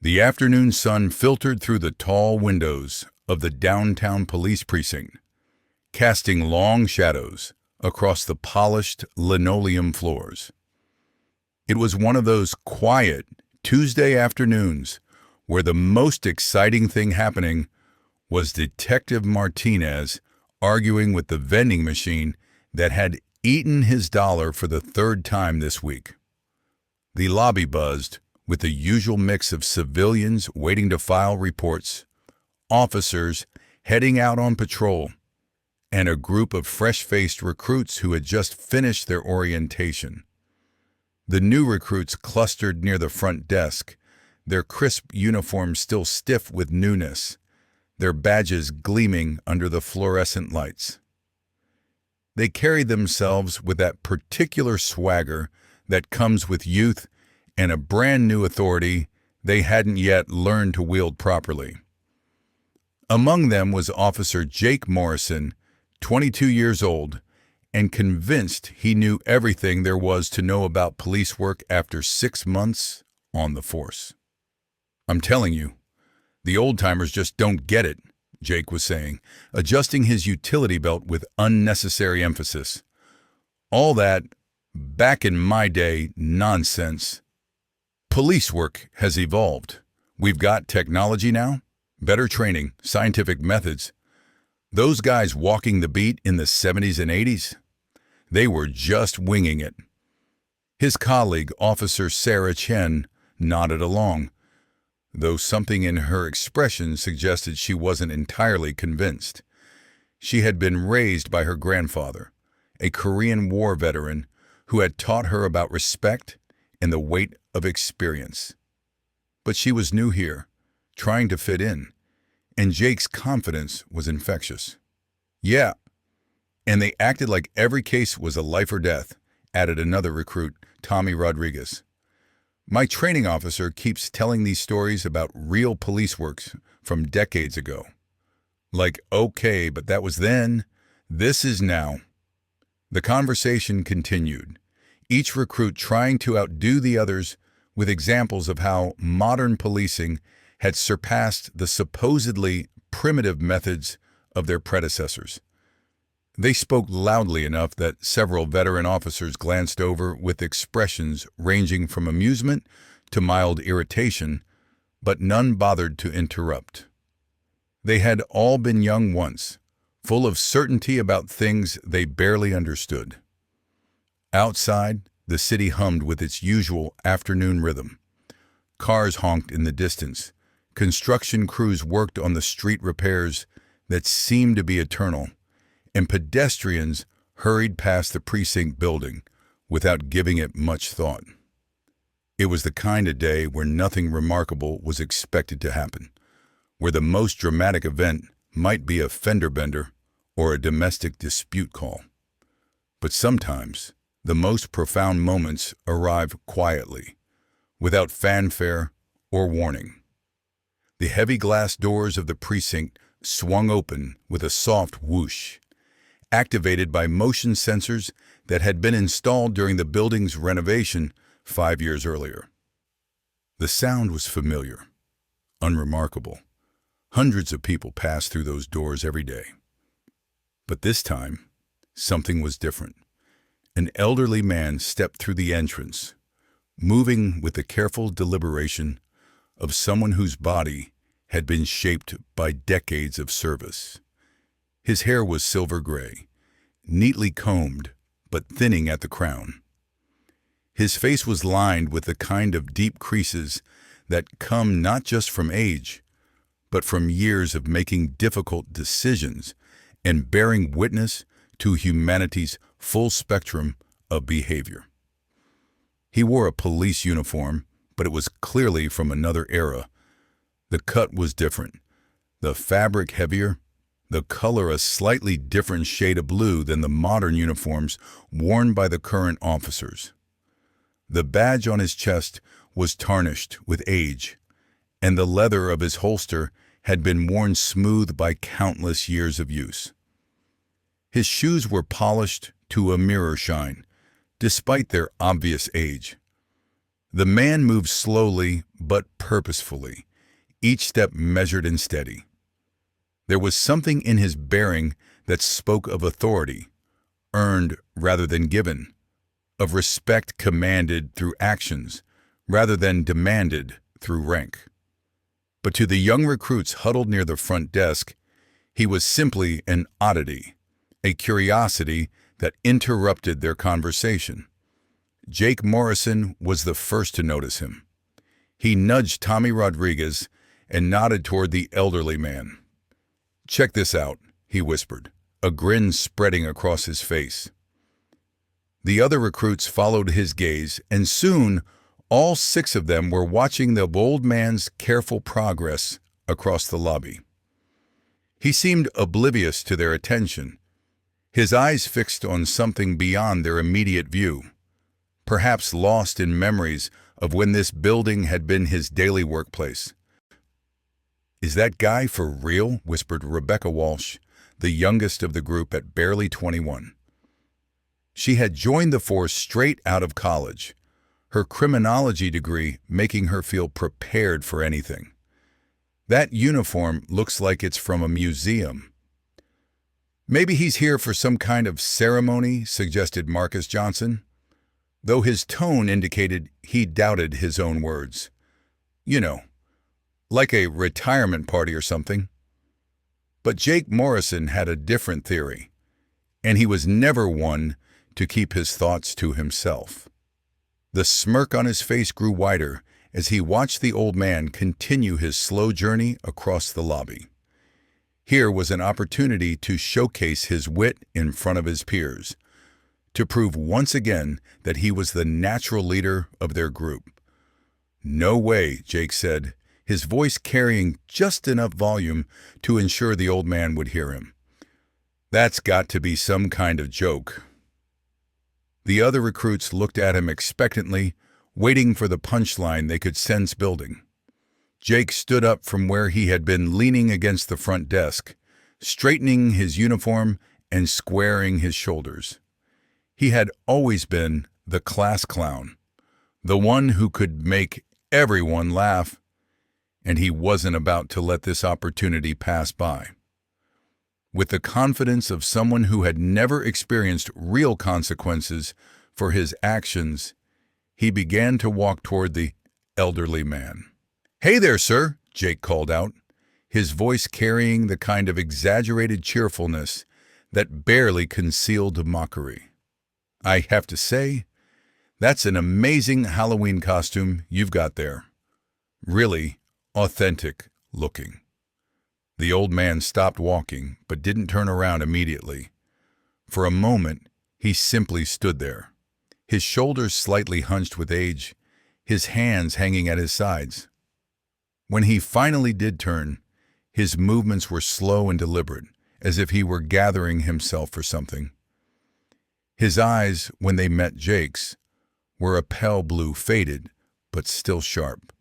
The afternoon sun filtered through the tall windows of the downtown police precinct, casting long shadows across the polished linoleum floors. It was one of those quiet Tuesday afternoons where the most exciting thing happening was Detective Martinez arguing with the vending machine that had eaten his dollar for the third time this week. The lobby buzzed with the usual mix of civilians waiting to file reports, officers heading out on patrol, and a group of fresh-faced recruits who had just finished their orientation. The new recruits clustered near the front desk, their crisp uniforms still stiff with newness, their badges gleaming under the fluorescent lights. They carried themselves with that particular swagger that comes with youth and a brand new authority they hadn't yet learned to wield properly. Among them was Officer Jake Morrison, 22 years old, and convinced he knew everything there was to know about police work after 6 months on the force. "I'm telling you, the old-timers just don't get it," Jake was saying, adjusting his utility belt with unnecessary emphasis. "All that back in my day nonsense. Police work has evolved. We've got technology now, better training, scientific methods. Those guys walking the beat in the 70s and 80s, they were just winging it." His colleague, Officer Sarah Chen, nodded along, though something in her expression suggested she wasn't entirely convinced. She had been raised by her grandfather, a Korean War veteran who had taught her about respect and the weight of experience. But she was new here, trying to fit in, and Jake's confidence was infectious. "Yeah, and they acted like every case was a life or death," added another recruit, Tommy Rodriguez. "My training officer keeps telling these stories about real police works from decades ago. Like, okay, but that was then. This is now." The conversation continued, each recruit trying to outdo the others with examples of how modern policing had surpassed the supposedly primitive methods of their predecessors. They spoke loudly enough that several veteran officers glanced over with expressions ranging from amusement to mild irritation, but none bothered to interrupt. They had all been young once, full of certainty about things they barely understood. Outside, the city hummed with its usual afternoon rhythm. Cars honked in the distance. Construction crews worked on the street repairs that seemed to be eternal, and pedestrians hurried past the precinct building without giving it much thought. It was the kind of day where nothing remarkable was expected to happen, where the most dramatic event might be a fender bender or a domestic dispute call. But sometimes, the most profound moments arrive quietly, without fanfare or warning. The heavy glass doors of the precinct swung open with a soft whoosh, activated by motion sensors that had been installed during the building's renovation 5 years earlier. The sound was familiar, unremarkable. Hundreds of people passed through those doors every day. But this time, something was different. An elderly man stepped through the entrance, moving with the careful deliberation of someone whose body had been shaped by decades of service. His hair was silver gray, neatly combed but thinning at the crown. His face was lined with the kind of deep creases that come not just from age, but from years of making difficult decisions and bearing witness to humanity's full spectrum of behavior. He wore a police uniform, but it was clearly from another era. The cut was different, the fabric heavier, the color a slightly different shade of blue than the modern uniforms worn by the current officers. The badge on his chest was tarnished with age, and the leather of his holster had been worn smooth by countless years of use. His shoes were polished to a mirror shine, despite their obvious age. The man moved slowly but purposefully, each step measured and steady. There was something in his bearing that spoke of authority, earned rather than given, of respect commanded through actions rather than demanded through rank. But to the young recruits huddled near the front desk, he was simply an oddity, a curiosity that interrupted their conversation. Jake Morrison was the first to notice him. He nudged Tommy Rodriguez and nodded toward the elderly man. "Check this out," he whispered, a grin spreading across his face. The other recruits followed his gaze, and soon all 6 of them were watching the old man's careful progress across the lobby. He seemed oblivious to their attention, his eyes fixed on something beyond their immediate view, perhaps lost in memories of when this building had been his daily workplace. "Is that guy for real?" whispered Rebecca Walsh, the youngest of the group at barely 21. She had joined the force straight out of college, her criminology degree making her feel prepared for anything. "That uniform looks like it's from a museum." "Maybe he's here for some kind of ceremony," suggested Marcus Johnson, though his tone indicated he doubted his own words. "You know, like a retirement party or something." But Jake Morrison had a different theory, and he was never one to keep his thoughts to himself. The smirk on his face grew wider as he watched the old man continue his slow journey across the lobby. Here was an opportunity to showcase his wit in front of his peers, to prove once again that he was the natural leader of their group. "No way," Jake said, his voice carrying just enough volume to ensure the old man would hear him. "That's got to be some kind of joke." The other recruits looked at him expectantly, waiting for the punchline they could sense building. Jake stood up from where he had been leaning against the front desk, straightening his uniform and squaring his shoulders. He had always been the class clown, the one who could make everyone laugh, and he wasn't about to let this opportunity pass by. With the confidence of someone who had never experienced real consequences for his actions, he began to walk toward the elderly man. "Hey there, sir," Jake called out, his voice carrying the kind of exaggerated cheerfulness that barely concealed mockery. "I have to say, that's an amazing Halloween costume you've got there. Really authentic looking." The old man stopped walking, but didn't turn around immediately. For a moment, he simply stood there, his shoulders slightly hunched with age, his hands hanging at his sides. When he finally did turn, his movements were slow and deliberate, as if he were gathering himself for something. His eyes, when they met Jake's, were a pale blue, faded, but still sharp.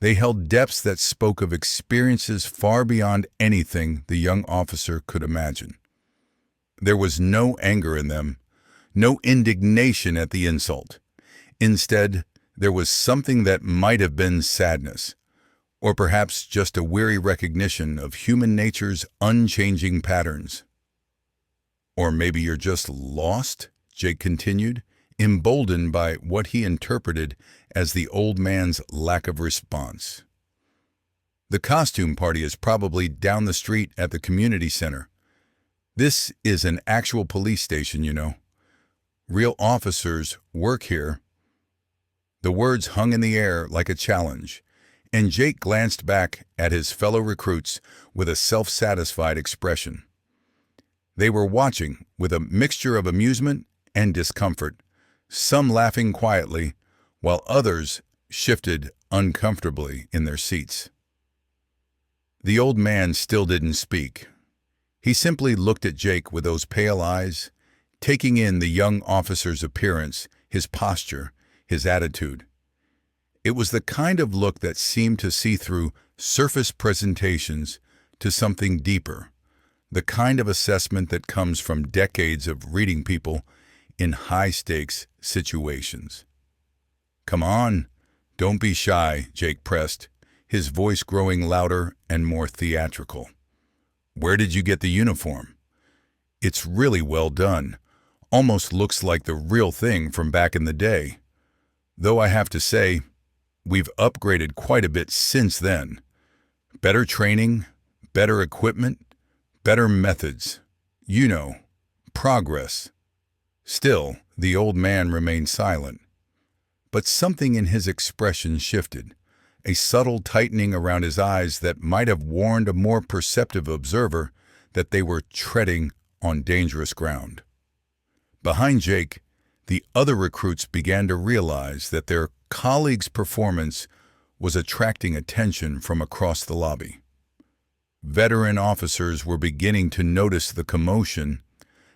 They held depths that spoke of experiences far beyond anything the young officer could imagine. There was no anger in them, no indignation at the insult. Instead, there was something that might have been sadness, or perhaps just a weary recognition of human nature's unchanging patterns. "Or maybe you're just lost," Jake continued, emboldened by what he interpreted as the old man's lack of response. "The costume party is probably down the street at the community center. This is an actual police station, you know. Real officers work here." The words hung in the air like a challenge, and Jake glanced back at his fellow recruits with a self-satisfied expression. They were watching with a mixture of amusement and discomfort, some laughing quietly, while others shifted uncomfortably in their seats. The old man still didn't speak. He simply looked at Jake with those pale eyes, taking in the young officer's appearance, his posture, his attitude. It was the kind of look that seemed to see through surface presentations to something deeper, the kind of assessment that comes from decades of reading people in high-stakes situations. "Come on, don't be shy," Jake pressed, his voice growing louder and more theatrical. "Where did you get the uniform? It's really well done. Almost looks like the real thing from back in the day. Though I have to say, we've upgraded quite a bit since then. Better training, better equipment, better methods. You know, progress." Still, the old man remained silent. But something in his expression shifted, a subtle tightening around his eyes that might have warned a more perceptive observer that they were treading on dangerous ground. Behind Jake, the other recruits began to realize that their colleague's performance was attracting attention from across the lobby. Veteran officers were beginning to notice the commotion,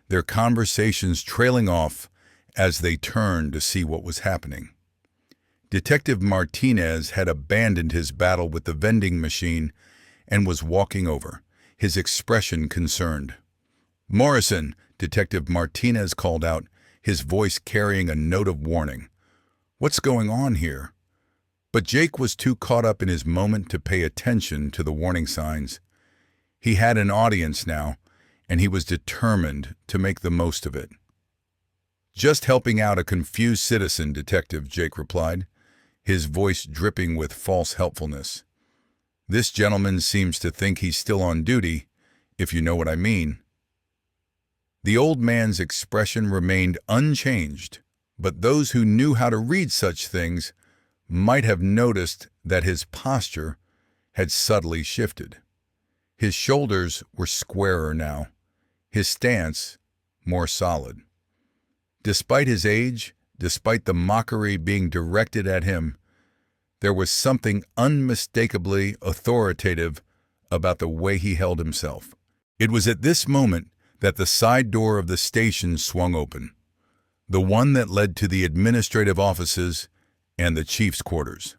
their conversations trailing off as they turned to see what was happening. Detective Martinez had abandoned his battle with the vending machine and was walking over, his expression concerned. "Morrison," Detective Martinez called out, his voice carrying a note of warning. "What's going on here?" But Jake was too caught up in his moment to pay attention to the warning signs. He had an audience now, and he was determined to make the most of it. "Just helping out a confused citizen, Detective," Jake replied, his voice dripping with false helpfulness. "This gentleman seems to think he's still on duty, if you know what I mean." The old man's expression remained unchanged, but those who knew how to read such things might have noticed that his posture had subtly shifted. His shoulders were squarer now, his stance more solid. Despite his age, despite the mockery being directed at him, there was something unmistakably authoritative about the way he held himself. It was at this moment that the side door of the station swung open, the one that led to the administrative offices and the chief's quarters.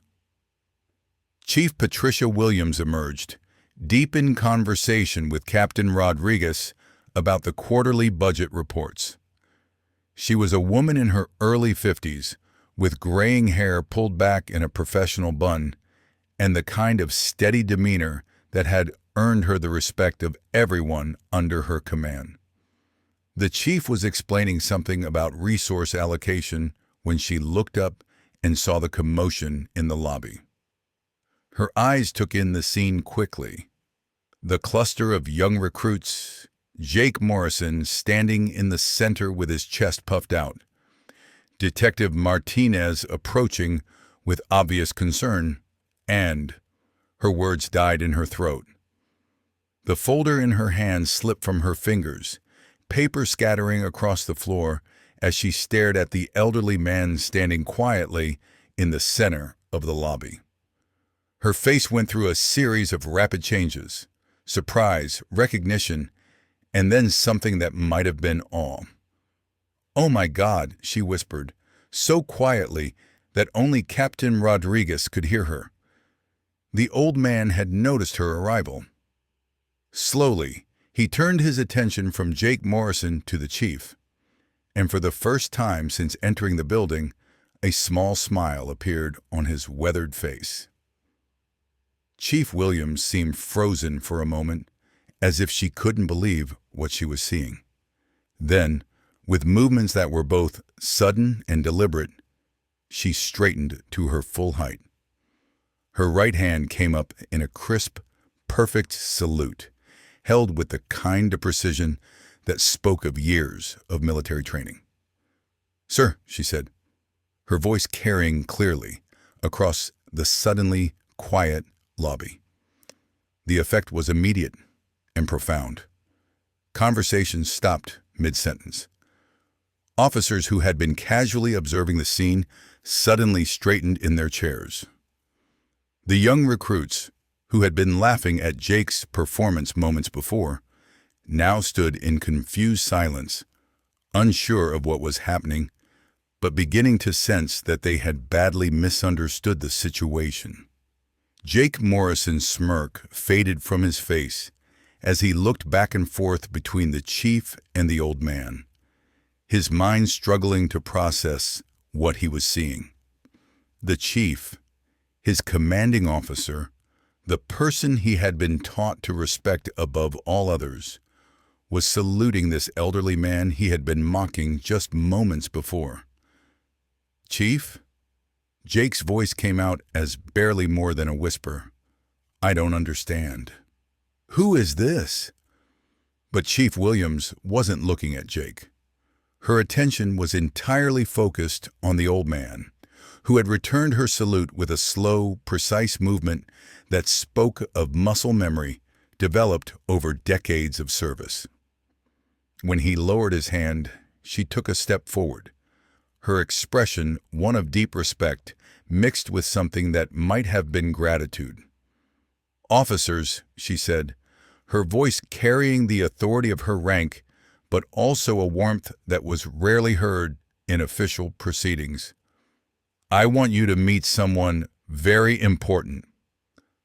Chief Patricia Williams emerged, deep in conversation with Captain Rodriguez about the quarterly budget reports. She was a woman in her early 50s, with graying hair pulled back in a professional bun, and the kind of steady demeanor that had earned her the respect of everyone under her command. The chief was explaining something about resource allocation when she looked up and saw the commotion in the lobby. Her eyes took in the scene quickly. The cluster of young recruits, Jake Morrison standing in the center with his chest puffed out, Detective Martinez approaching with obvious concern, and her words died in her throat. The folder in her hand slipped from her fingers, paper scattering across the floor as she stared at the elderly man standing quietly in the center of the lobby. Her face went through a series of rapid changes, surprise, recognition, and then something that might have been awe. "Oh my God," she whispered, so quietly that only Captain Rodriguez could hear her. The old man had noticed her arrival. Slowly, he turned his attention from Jake Morrison to the chief, and for the first time since entering the building, a small smile appeared on his weathered face. Chief Williams seemed frozen for a moment, as if she couldn't believe what she was seeing. Then, with movements that were both sudden and deliberate, she straightened to her full height. Her right hand came up in a crisp, perfect salute, held with the kind of precision that spoke of years of military training. "Sir," she said, her voice carrying clearly across the suddenly quiet lobby. The effect was immediate and profound. Conversation stopped mid-sentence. Officers who had been casually observing the scene suddenly straightened in their chairs. The young recruits, who had been laughing at Jake's performance moments before, now stood in confused silence, unsure of what was happening, but beginning to sense that they had badly misunderstood the situation. Jake Morrison's smirk faded from his face as he looked back and forth between the chief and the old man, his mind struggling to process what he was seeing. The chief, his commanding officer, the person he had been taught to respect above all others, was saluting this elderly man he had been mocking just moments before. "Chief?" Jake's voice came out as barely more than a whisper. "I don't understand." "Who is this?" But Chief Williams wasn't looking at Jake. Her attention was entirely focused on the old man, who had returned her salute with a slow, precise movement that spoke of muscle memory developed over decades of service. When he lowered his hand, she took a step forward, her expression one of deep respect mixed with something that might have been gratitude. "Officers," she said, her voice carrying the authority of her rank, but also a warmth that was rarely heard in official proceedings. "I want you to meet someone very important."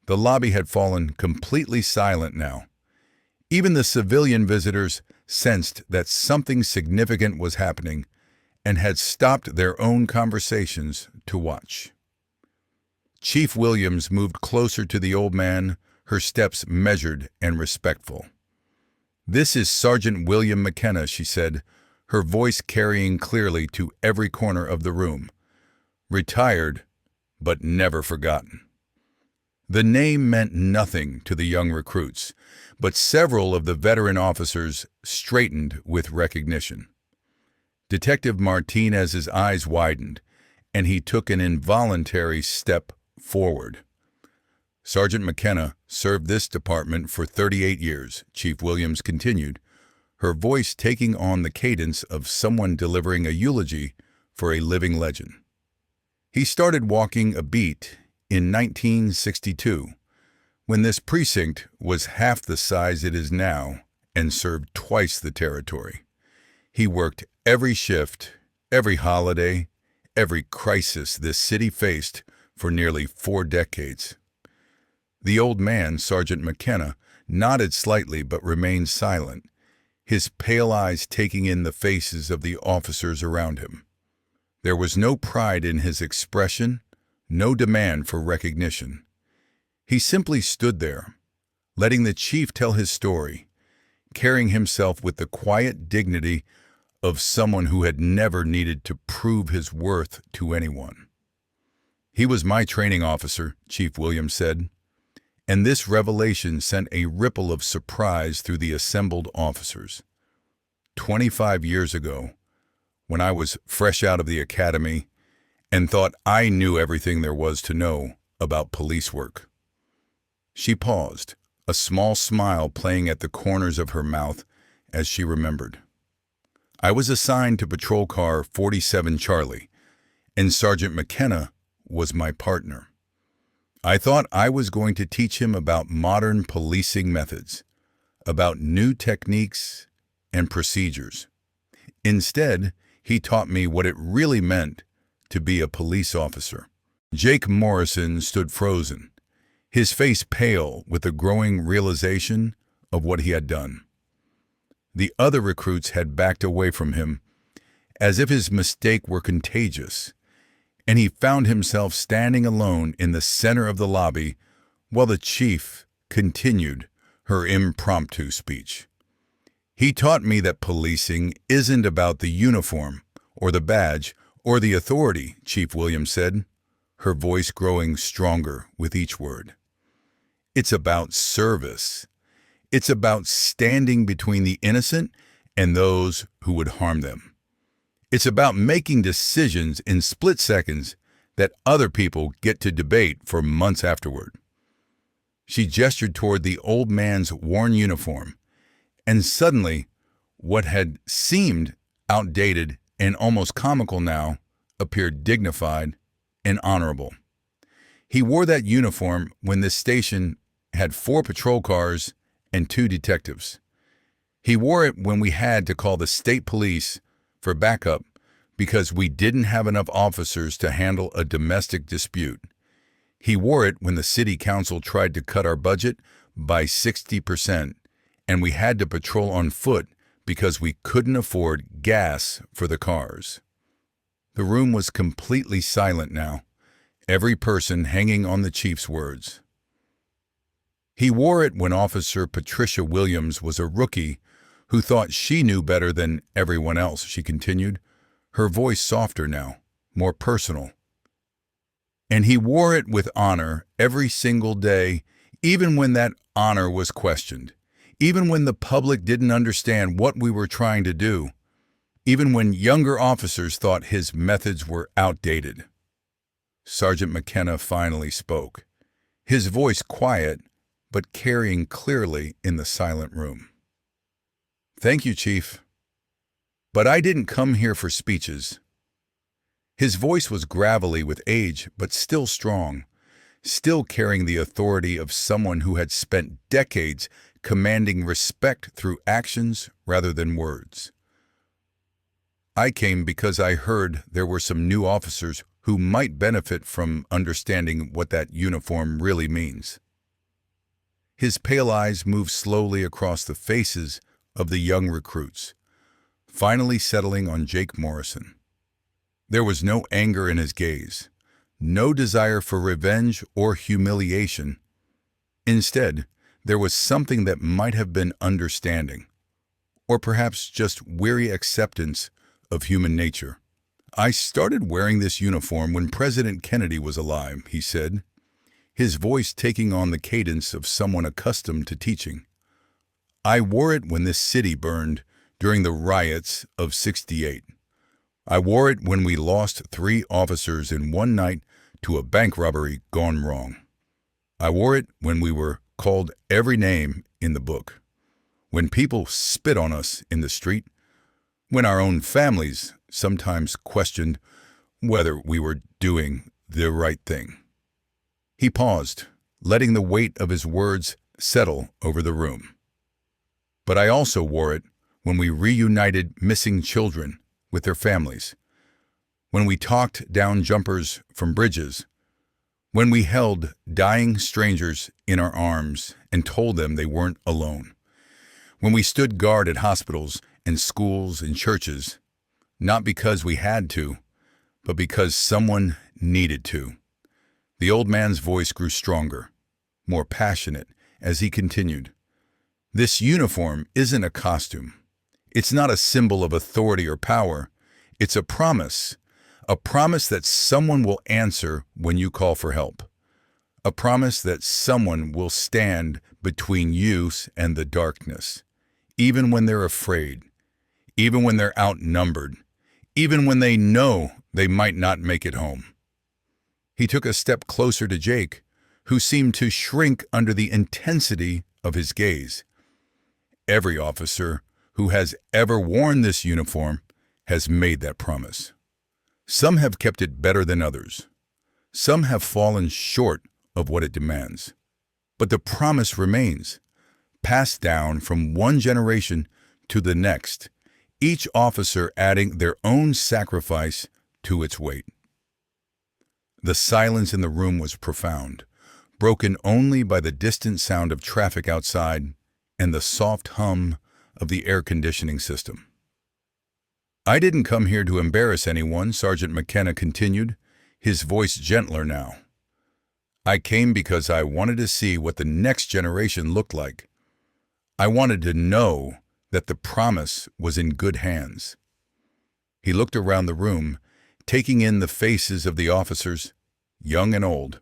The lobby had fallen completely silent now. Even the civilian visitors sensed that something significant was happening and had stopped their own conversations to watch. Chief Williams moved closer to the old man, her steps measured and respectful. "This is Sergeant William McKenna," she said, her voice carrying clearly to every corner of the room. "Retired, but never forgotten." The name meant nothing to the young recruits, but several of the veteran officers straightened with recognition. Detective Martinez's eyes widened, and he took an involuntary step forward. "Sergeant McKenna served this department for 38 years, Chief Williams continued, her voice taking on the cadence of someone delivering a eulogy for a living legend. "He started walking a beat in 1962, when this precinct was half the size it is now and served twice the territory. He worked every shift, every holiday, every crisis this city faced for nearly 4 decades. The old man, Sergeant McKenna, nodded slightly but remained silent, his pale eyes taking in the faces of the officers around him. There was no pride in his expression, no demand for recognition. He simply stood there, letting the chief tell his story, carrying himself with the quiet dignity of someone who had never needed to prove his worth to anyone. "He was my training officer," Chief Williams said, and this revelation sent a ripple of surprise through the assembled officers. 25 years ago, when I was fresh out of the academy and thought I knew everything there was to know about police work. She paused, a small smile playing at the corners of her mouth as she remembered. "I was assigned to patrol car 47 Charlie, and Sergeant McKenna was my partner. I thought I was going to teach him about modern policing methods, about new techniques and procedures. Instead, he taught me what it really meant to be a police officer." Jake Morrison stood frozen, his face pale with the growing realization of what he had done. The other recruits had backed away from him, as if his mistake were contagious, and he found himself standing alone in the center of the lobby while the chief continued her impromptu speech. "He taught me that policing isn't about the uniform or the badge or the authority," Chief Williams said, her voice growing stronger with each word. "It's about service. It's about standing between the innocent and those who would harm them. It's about making decisions in split seconds that other people get to debate for months afterward." She gestured toward the old man's worn uniform, and suddenly, what had seemed outdated and almost comical now appeared dignified and honorable. He wore that uniform when this station had 4 patrol cars and 2 detectives. He wore it when we had to call the state police for backup because we didn't have enough officers to handle a domestic dispute. He wore it when the city council tried to cut our budget by 60%, and we had to patrol on foot because we couldn't afford gas for the cars. The room was completely silent now, every person hanging on the chief's words. He wore it when Officer Patricia Williams was a rookie who thought she knew better than everyone else, she continued, her voice softer now, more personal. And he wore it with honor every single day, even when that honor was questioned, even when the public didn't understand what we were trying to do, even when younger officers thought his methods were outdated. Sergeant McKenna finally spoke, his voice quiet, but carrying clearly in the silent room. Thank you, Chief. But I didn't come here for speeches. His voice was gravelly with age, but still strong, still carrying the authority of someone who had spent decades commanding respect through actions rather than words. I came because I heard there were some new officers who might benefit from understanding what that uniform really means. His pale eyes moved slowly across the faces of the young recruits, finally settling on Jake Morrison. There was no anger in his gaze, no desire for revenge or humiliation. Instead, there was something that might have been understanding, or perhaps just weary acceptance of human nature. I started wearing this uniform when President Kennedy was alive, he said, his voice taking on the cadence of someone accustomed to teaching. I wore it when this city burned during the riots of '68. I wore it when we lost 3 officers in one night to a bank robbery gone wrong. I wore it when we were called every name in the book, when people spit on us in the street, when our own families sometimes questioned whether we were doing the right thing. He paused, letting the weight of his words settle over the room. But I also wore it when we reunited missing children with their families, when we talked down jumpers from bridges, when we held dying strangers in our arms and told them they weren't alone, when we stood guard at hospitals and schools and churches, not because we had to, but because someone needed to. The old man's voice grew stronger, more passionate, as he continued. This uniform isn't a costume. It's not a symbol of authority or power. It's a promise that someone will answer when you call for help. A promise that someone will stand between you and the darkness, even when they're afraid, even when they're outnumbered, even when they know they might not make it home. He took a step closer to Jake, who seemed to shrink under the intensity of his gaze. Every officer who has ever worn this uniform has made that promise. Some have kept it better than others. Some have fallen short of what it demands. But the promise remains, passed down from one generation to the next, each officer adding their own sacrifice to its weight. The silence in the room was profound, broken only by the distant sound of traffic outside and the soft hum of the air conditioning system. I didn't come here to embarrass anyone, Sergeant McKenna continued, his voice gentler now. I came because I wanted to see what the next generation looked like. I wanted to know that the promise was in good hands. He looked around the room, taking in the faces of the officers, young and old,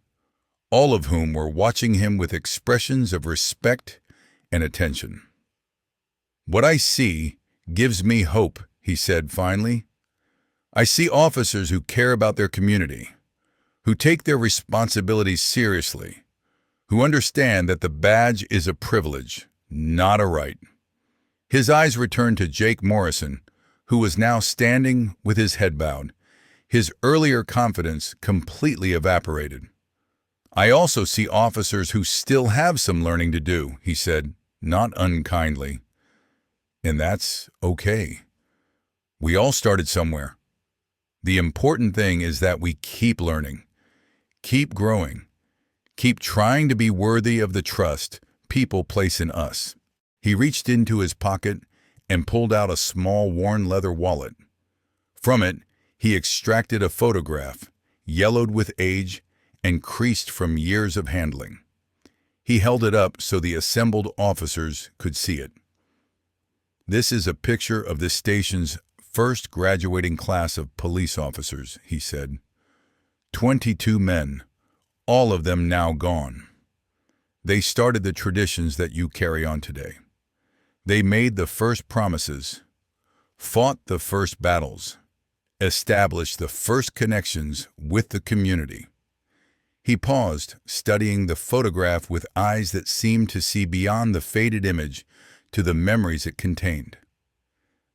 all of whom were watching him with expressions of respect and attention. What I see gives me hope, he said finally. I see officers who care about their community, who take their responsibilities seriously, who understand that the badge is a privilege, not a right. His eyes returned to Jake Morrison, who was now standing with his head bowed, his earlier confidence completely evaporated. I also see officers who still have some learning to do, he said, not unkindly. And that's okay. We all started somewhere. The important thing is that we keep learning, keep growing, keep trying to be worthy of the trust people place in us. He reached into his pocket and pulled out a small worn leather wallet. From it, he extracted a photograph, yellowed with age and creased from years of handling. He held it up so the assembled officers could see it. "This is a picture of this station's first graduating class of police officers," he said. 22 men, all of them now gone. They started the traditions that you carry on today. They made the first promises, fought the first battles, established the first connections with the community. He paused, studying the photograph with eyes that seemed to see beyond the faded image to the memories it contained.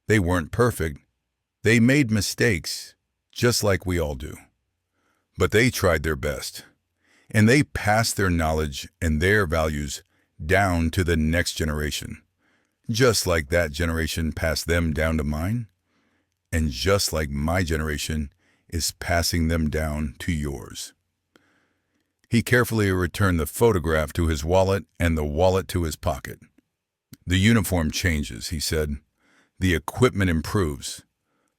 They weren't perfect. They made mistakes, just like we all do. But they tried their best, and they passed their knowledge and their values down to the next generation, just like that generation passed them down to mine, and just like my generation is passing them down to yours. He carefully returned the photograph to his wallet and the wallet to his pocket. "The uniform changes," he said. "The equipment improves.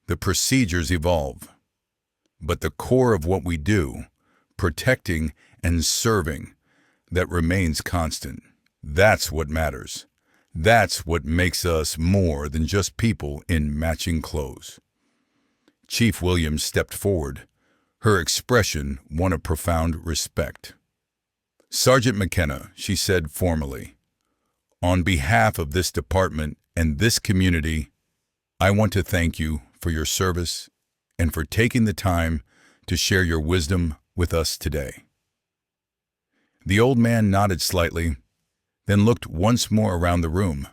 The procedures evolve. But the core of what we do, protecting and serving, that remains constant. That's what matters. That's what makes us more than just people in matching clothes." Chief Williams stepped forward, her expression one of profound respect. "Sergeant McKenna," she said formally, "on behalf of this department and this community, I want to thank you for your service and for taking the time to share your wisdom with us today." The old man nodded slightly, then looked once more around the room,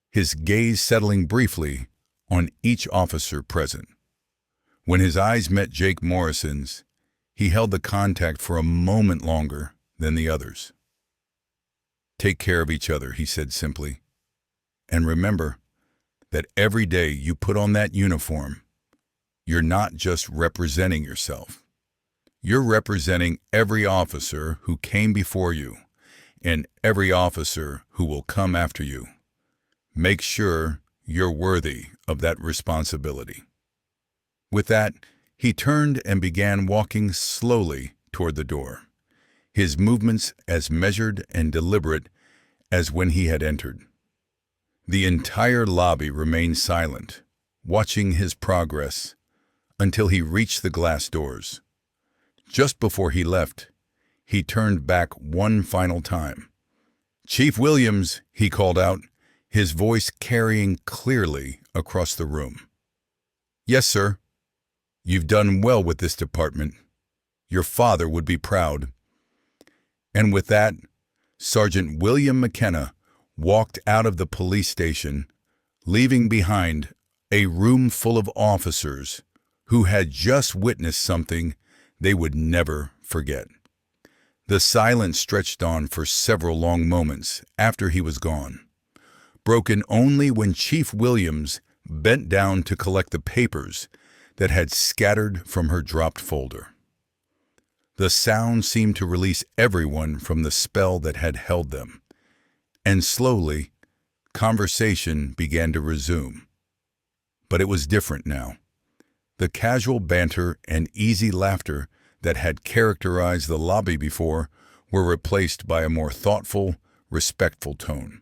his gaze settling briefly on each officer present. When his eyes met Jake Morrison's, he held the contact for a moment longer than the others. "Take care of each other," he said simply. "And remember that every day you put on that uniform, you're not just representing yourself. You're representing every officer who came before you and every officer who will come after you. Make sure you're worthy of that responsibility." With that, he turned and began walking slowly toward the door, his movements as measured and deliberate as when he had entered. The entire lobby remained silent, watching his progress until he reached the glass doors. Just before he left, he turned back one final time. "Chief Williams," he called out, his voice carrying clearly across the room. "Yes, sir. You've done well with this department. Your father would be proud." And with that, Sergeant William McKenna walked out of the police station, leaving behind a room full of officers who had just witnessed something they would never forget. The silence stretched on for several long moments after he was gone, broken only when Chief Williams bent down to collect the papers that had scattered from her dropped folder. The sound seemed to release everyone from the spell that had held them, and slowly, conversation began to resume. But it was different now. The casual banter and easy laughter that had characterized the lobby before were replaced by a more thoughtful, respectful tone.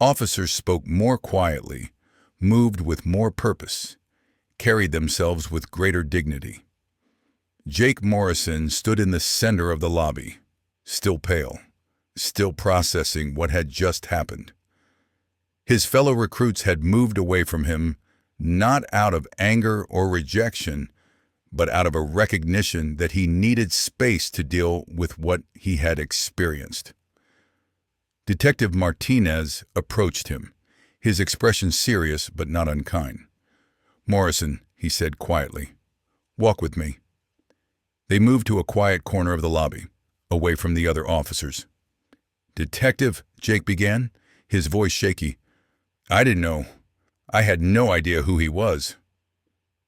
Officers spoke more quietly, moved with more purpose, carried themselves with greater dignity. Jake Morrison stood in the center of the lobby, still pale, still processing what had just happened. His fellow recruits had moved away from him, not out of anger or rejection, but out of a recognition that he needed space to deal with what he had experienced. Detective Martinez approached him, his expression serious but not unkind. "Morrison," he said quietly, "walk with me." They moved to a quiet corner of the lobby, away from the other officers. "Detective," Jake began, his voice shaky. "I didn't know. I had no idea who he was."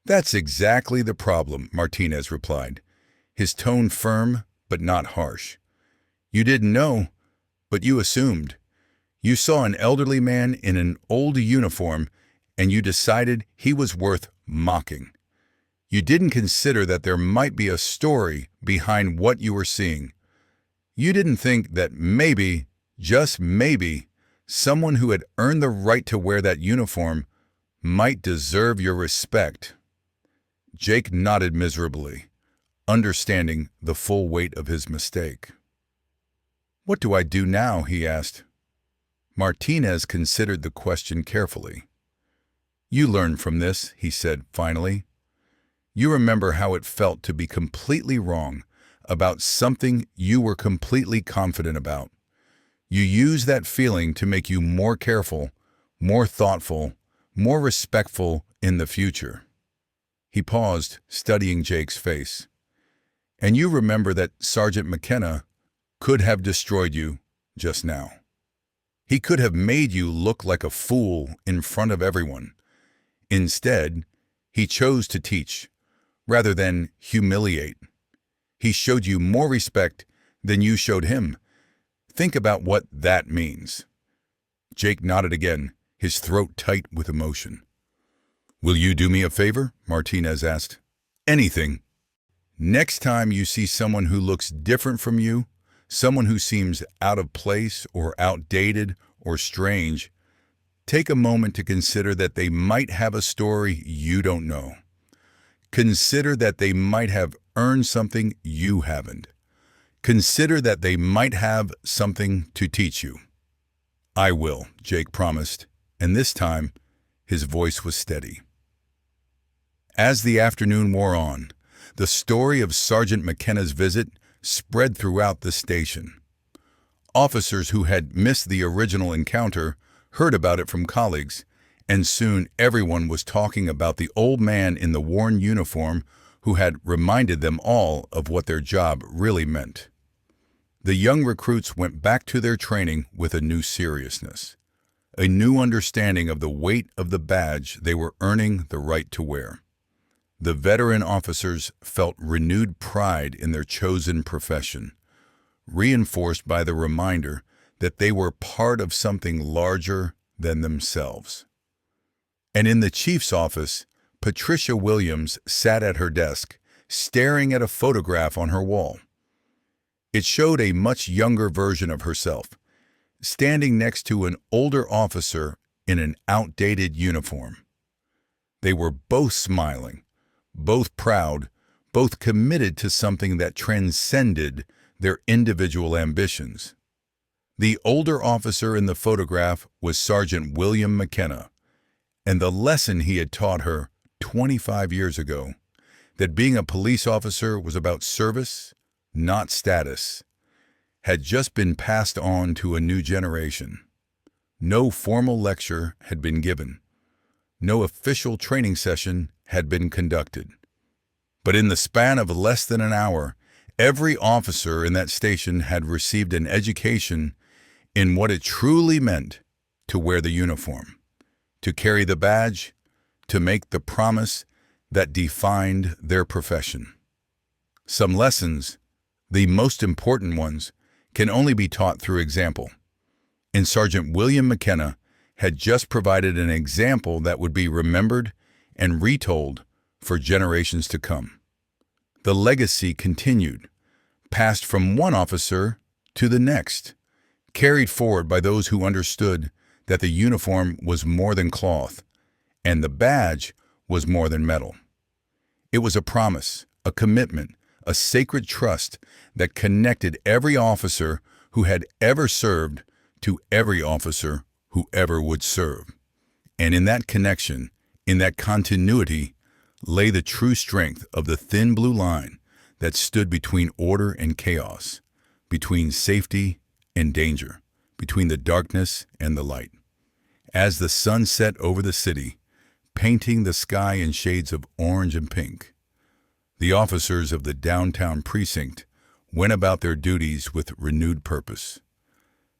"That's exactly the problem," Martinez replied, his tone firm but not harsh. "You didn't know, but you assumed. You saw an elderly man in an old uniform, and you decided he was worth mocking. You didn't consider that there might be a story behind what you were seeing. You didn't think that maybe, just maybe, someone who had earned the right to wear that uniform might deserve your respect. Jake nodded miserably, understanding the full weight of his mistake. "What do I do now?" he asked. Martinez considered the question carefully. "You learn from this," he said finally. "You remember how it felt to be completely wrong about something you were completely confident about. You use that feeling to make you more careful, more thoughtful, more respectful in the future." He paused, studying Jake's face. "And you remember that Sergeant McKenna could have destroyed you just now. He could have made you look like a fool in front of everyone. Instead, he chose to teach, rather than humiliate. He showed you more respect than you showed him. Think about what that means." Jake nodded again, his throat tight with emotion. "Will you do me a favor?" Martinez asked. "Anything. Next time you see someone who looks different from you, someone who seems out of place or outdated or strange, take a moment to consider that they might have a story you don't know. Consider that they might have earned something you haven't. Consider that they might have something to teach you." "I will," Jake promised, and this time his voice was steady. As the afternoon wore on, the story of Sergeant McKenna's visit spread throughout the station. Officers who had missed the original encounter heard about it from colleagues, and soon everyone was talking about the old man in the worn uniform who had reminded them all of what their job really meant. The young recruits went back to their training with a new seriousness, a new understanding of the weight of the badge they were earning the right to wear. The veteran officers felt renewed pride in their chosen profession, reinforced by the reminder that they were part of something larger than themselves. And in the chief's office, Patricia Williams sat at her desk, staring at a photograph on her wall. It showed a much younger version of herself, standing next to an older officer in an outdated uniform. They were both smiling, both proud, both committed to something that transcended their individual ambitions. The older officer in the photograph was Sergeant William McKenna, and the lesson he had taught her 25 years ago, that being a police officer was about service, not status, had just been passed on to a new generation. No formal lecture had been given. No official training session had been conducted. But in the span of less than an hour, every officer in that station had received an education in what it truly meant to wear the uniform, to carry the badge, to make the promise that defined their profession. Some lessons, the most important ones, can only be taught through example. And Sergeant William McKenna had just provided an example that would be remembered and retold for generations to come. The legacy continued, passed from one officer to the next, carried forward by those who understood that the uniform was more than cloth, and the badge was more than metal. It was a promise, a commitment, a sacred trust that connected every officer who had ever served to every officer who ever would serve. And in that connection, in that continuity, lay the true strength of the thin blue line that stood between order and chaos, between safety and danger, between the darkness and the light. As the sun set over the city, painting the sky in shades of orange and pink, the officers of the downtown precinct went about their duties with renewed purpose.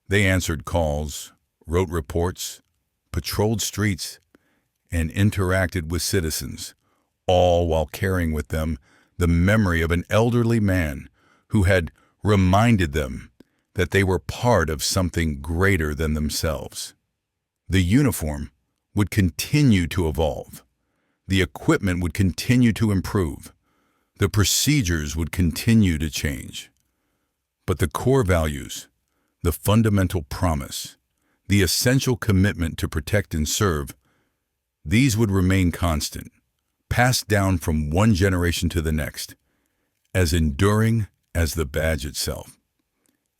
They answered calls, wrote reports, patrolled streets, and interacted with citizens, all while carrying with them the memory of an elderly man who had reminded them that they were part of something greater than themselves. The uniform would continue to evolve. The equipment would continue to improve. The procedures would continue to change. But the core values, the fundamental promise, the essential commitment to protect and serve, these would remain constant, passed down from one generation to the next, as enduring as the badge itself.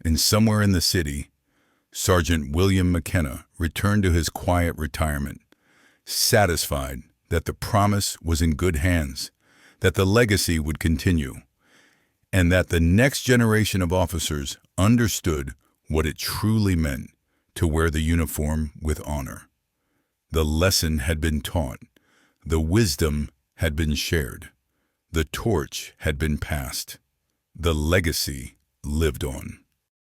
And somewhere in the city, Sergeant William McKenna returned to his quiet retirement, satisfied that the promise was in good hands, that the legacy would continue, and that the next generation of officers understood what it truly meant to wear the uniform with honor. The lesson had been taught, the wisdom had been shared, the torch had been passed, the legacy lived on.